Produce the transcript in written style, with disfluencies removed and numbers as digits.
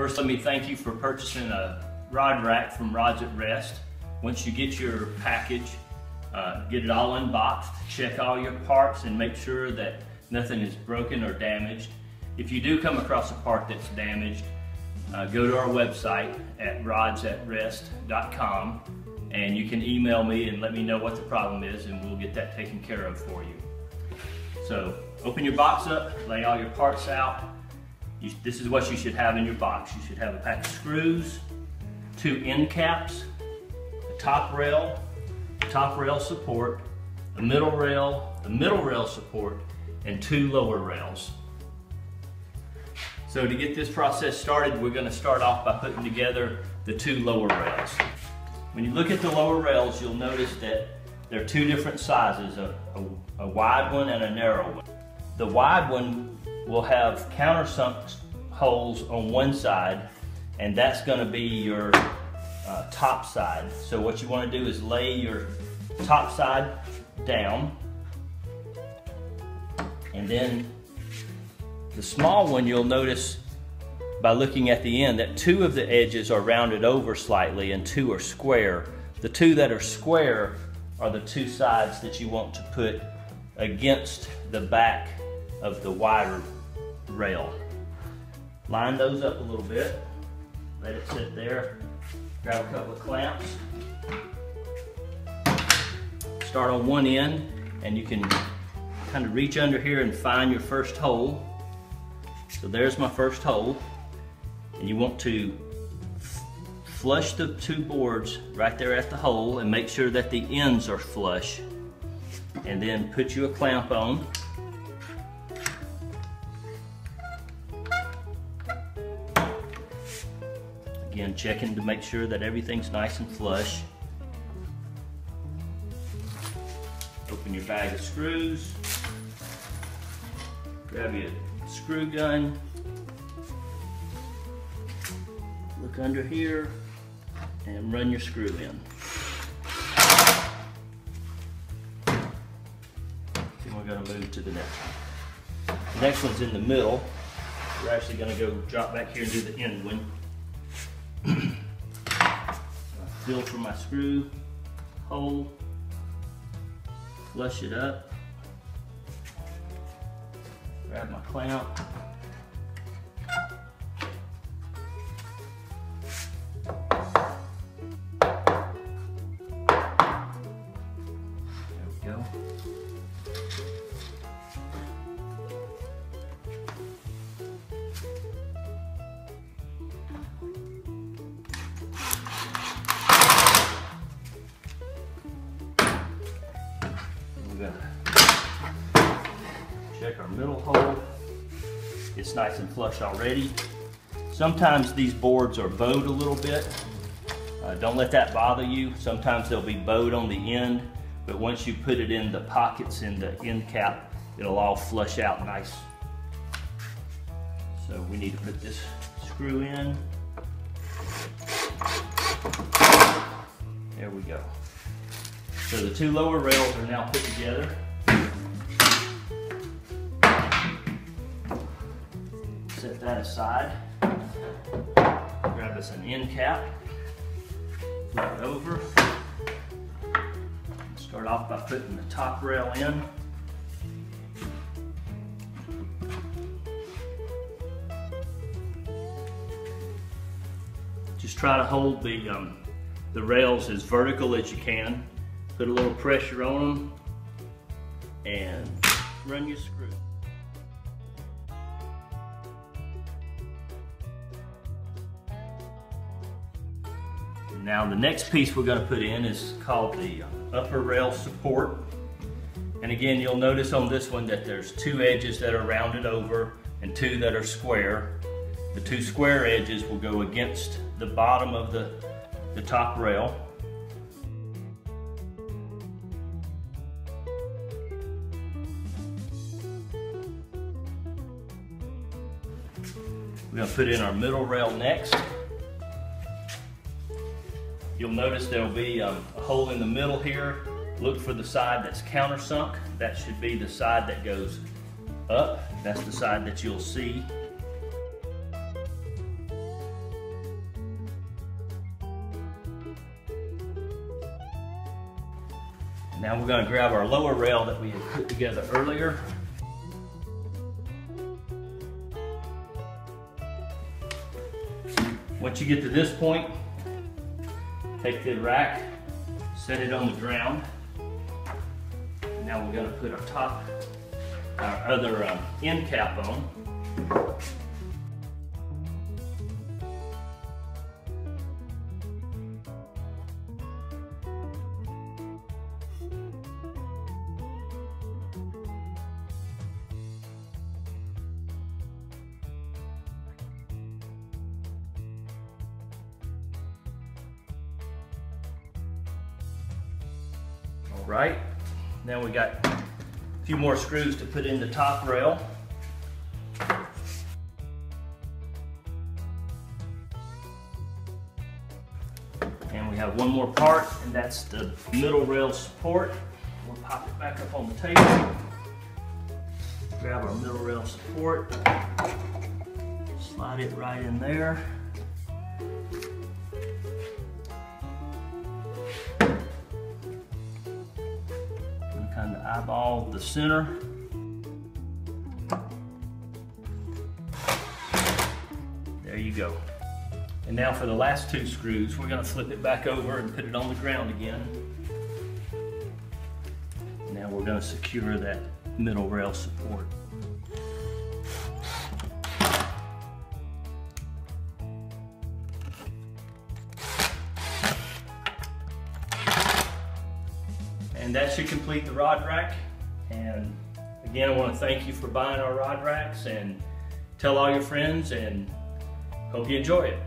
First, let me thank you for purchasing a rod rack from Rods at Rest. Once you get your package, get it all unboxed, check all your parts and make sure that nothing is broken or damaged. If you do come across a part that's damaged, go to our website at rodsatrest.com and you can email me and let me know what the problem is and we'll get that taken care of for you. So open your box up, lay all your parts out. This is what you should have in your box. You should have a pack of screws, 2 end caps, a top rail support, a middle rail support, and 2 lower rails. So to get this process started, we're going to start off by putting together the 2 lower rails. When you look at the lower rails, you'll notice that there are 2 different sizes, a wide one and a narrow one. The wide one will have countersunk holes on one side, and that's going to be your top side. So what you want to do is lay your top side down, and then the small one, you'll notice by looking at the end that 2 of the edges are rounded over slightly and 2 are square. The 2 that are square are the 2 sides that you want to put against the back of the wider rail. Line those up a little bit, let it sit there, grab a couple of clamps, start on one end, and you can kind of reach under here and find your first hole. So there's my first hole, and you want to flush the 2 boards right there at the hole and make sure that the ends are flush, and then put you a clamp on. Again, checking to make sure that everything's nice and flush. Open your bag of screws, grab your screw gun, look under here, and run your screw in. Then we're going to move to the next one. The next one's in the middle. We're actually going to go drop back here and do the end one. Feel for my screw hole, flush it up, grab my clamp, there we go. Check our middle hole. It's nice and flush already. Sometimes these boards are bowed a little bit. Don't let that bother you. Sometimes they'll be bowed on the end, but once you put it in the pockets in the end cap, it'll all flush out nice. So we need to put this screw in. There we go. So the 2 lower rails are now put together. Set that aside. Grab us an end cap. Flip it over. Start off by putting the top rail in. Just try to hold the rails as vertical as you can. Put a little pressure on them and run your screw. Now the next piece we're going to put in is called the upper rail support. And again, you'll notice on this one that there's 2 edges that are rounded over and 2 that are square. The 2 square edges will go against the bottom of the top rail. We're going to put in our middle rail next. You'll notice there'll be a hole in the middle here. Look for the side that's countersunk. That should be the side that goes up. That's the side that you'll see. Now we're going to grab our lower rail that we had put together earlier. Once you get to this point, take the rack, set it on the ground. Now we're going to put our other end cap on. All right, now we got a few more screws to put in the top rail. And we have one more part, and that's the middle rail support. We'll pop it back up on the table. Grab our middle rail support, slide it right in there. Kind of eyeball the center. There you go. And now for the last two screws, we're going to flip it back over and put it on the ground again. Now we're going to secure that middle rail support. And that should complete the rod rack. And again, I want to thank you for buying our rod racks, and tell all your friends, and hope you enjoy it.